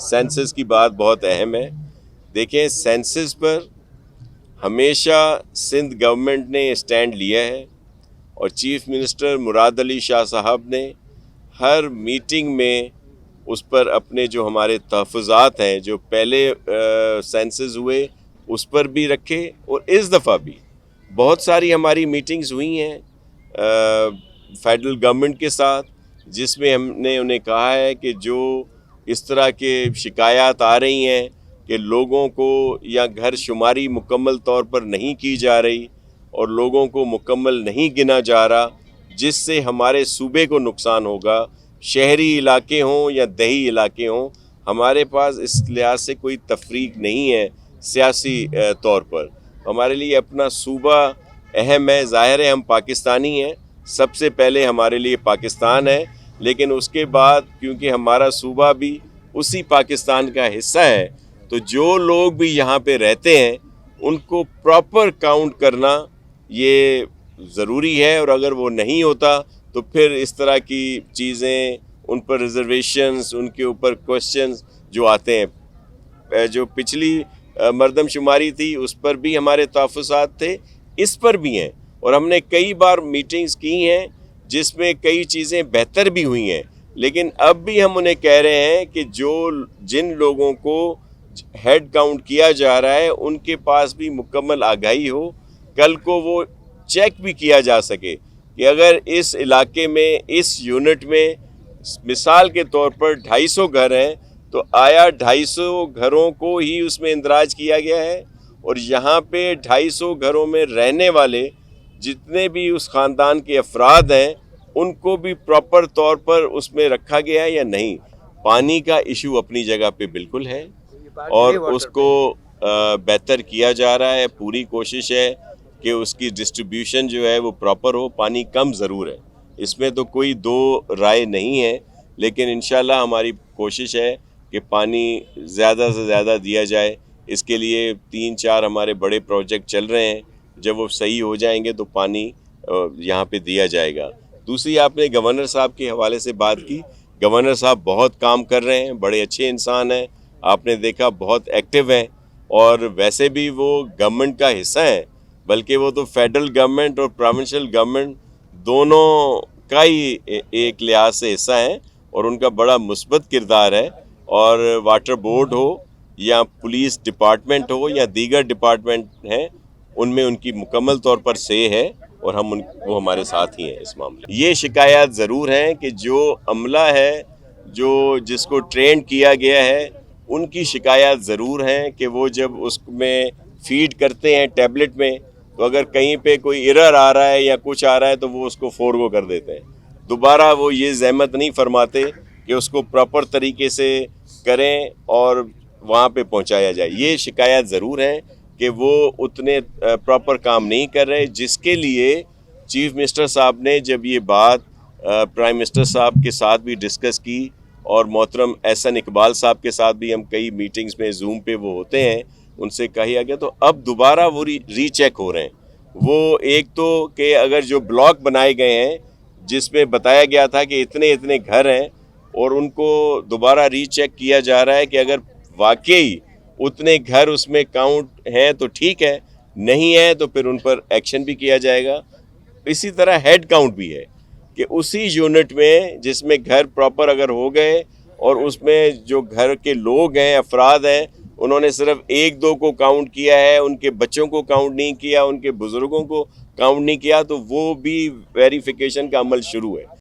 Census की बात बहुत अहम है। देखें, सेंसस पर हमेशा सिंध गवर्नमेंट ने स्टैंड लिया है और चीफ मिनिस्टर मुराद अली शाह साहब ने हर मीटिंग में उस पर अपने जो हमारे तहफ़्फ़ुज़ात हैं, जो पहले सेंसस हुए उस पर भी रखे और इस दफ़ा भी बहुत सारी हमारी मीटिंग्स हुई हैं फेडरल गवर्नमेंट के साथ, जिसमें हमने उन्हें कहा है कि जो इस तरह के शिकायत आ रही हैं कि लोगों को या घर शुमारी मुकम्मल तौर पर नहीं की जा रही और लोगों को मुकम्मल नहीं गिना जा रहा, जिससे हमारे सूबे को नुकसान होगा, शहरी इलाके हों या देही इलाके हों, हमारे पास इस लिहाज से कोई तफरीक नहीं है सियासी तौर पर। हमारे लिए अपना सूबा अहम है। ज़ाहिर है हम पाकिस्तानी हैं, सबसे पहले हमारे लिए पाकिस्तान है, लेकिन उसके बाद क्योंकि हमारा सूबा भी उसी पाकिस्तान का हिस्सा है, तो जो लोग भी यहाँ पे रहते हैं उनको प्रॉपर काउंट करना ये ज़रूरी है, और अगर वो नहीं होता तो फिर इस तरह की चीज़ें, उन पर रिजर्वेशंस, उनके ऊपर क्वेश्चंस जो आते हैं। जो पिछली मरदमशुमारी थी उस पर भी हमारे तहफ़्फ़ुज़ात थे, इस पर भी हैं, और हमने कई बार मीटिंग्स की हैं जिसमें कई चीज़ें बेहतर भी हुई हैं, लेकिन अब भी हम उन्हें कह रहे हैं कि जिन लोगों को हेड काउंट किया जा रहा है उनके पास भी मुकम्मल आगाही हो, कल को वो चेक भी किया जा सके कि अगर इस इलाके में, इस यूनिट में मिसाल के तौर पर 250 घर हैं, तो आया 250 घरों को ही उसमें इंदराज किया गया है, और यहाँ पे 250 घरों में रहने वाले जितने भी उस ख़ानदान के अफराद हैं उनको भी प्रॉपर तौर पर उसमें रखा गया है या नहीं। पानी का इशू अपनी जगह पे बिल्कुल है और उसको बेहतर किया जा रहा है। पूरी कोशिश है कि उसकी डिस्ट्रीब्यूशन जो है वो प्रॉपर हो। पानी कम ज़रूर है, इसमें तो कोई दो राय नहीं है, लेकिन इंशाल्लाह हमारी कोशिश है कि पानी ज़्यादा से ज़्यादा दिया जाए। इसके लिए 3-4 हमारे बड़े प्रोजेक्ट चल रहे हैं, जब वो सही हो जाएंगे तो पानी यहाँ पे दिया जाएगा। दूसरी, आपने गवर्नर साहब के हवाले से बात की। गवर्नर साहब बहुत काम कर रहे हैं, बड़े अच्छे इंसान हैं, आपने देखा बहुत एक्टिव हैं, और वैसे भी वो गवर्नमेंट का हिस्सा हैं, बल्कि वो तो फेडरल गवर्नमेंट और प्रोविंशियल गवर्नमेंट दोनों का ही एक लिहाज से हिस्सा है, और उनका बड़ा मुस्बत किरदार है। और वाटर बोर्ड हो या पुलिस डिपार्टमेंट हो या दीगर डिपार्टमेंट हैं, उनमें उनकी मुकम्मल तौर पर से है, और वो हमारे साथ ही हैं इस मामले। ये शिकायत ज़रूर हैं कि जो अमला है, जिसको ट्रेन किया गया है, उनकी शिकायत ज़रूर हैं कि वो जब उसमें फीड करते हैं टैबलेट में, तो अगर कहीं पे कोई एरर आ रहा है या कुछ आ रहा है तो वो उसको फॉरगो कर देते हैं। दोबारा वो ये ज़हमत नहीं फरमाते कि उसको प्रॉपर तरीके से करें और वहाँ पे पहुँचाया जाए। ये शिकायत ज़रूर है कि वो उतने प्रॉपर काम नहीं कर रहे, जिसके लिए चीफ मिनिस्टर साहब ने जब ये बात प्राइम मिनिस्टर साहब के साथ भी डिस्कस की, और मोहतरम एहसन इकबाल साहब के साथ भी हम कई मीटिंग्स में जूम पे वो होते हैं, उनसे कहा गया, तो अब दोबारा वो रीचेक हो रहे हैं। वो एक तो कि अगर जो ब्लॉक बनाए गए हैं जिसमें बताया गया था कि इतने इतने घर हैं, और उनको दोबारा रीचेक किया जा रहा है कि अगर वाकई उतने घर उसमें काउंट हैं तो ठीक है, नहीं है तो फिर उन पर एक्शन भी किया जाएगा। इसी तरह हेड काउंट भी है कि उसी यूनिट में जिसमें घर प्रॉपर अगर हो गए, और उसमें जो घर के लोग हैं, अफराद हैं, उन्होंने सिर्फ 1-2 को काउंट किया है, उनके बच्चों को काउंट नहीं किया, उनके बुज़ुर्गों को काउंट नहीं किया, तो वो भी वेरिफिकेशन का अमल शुरू है।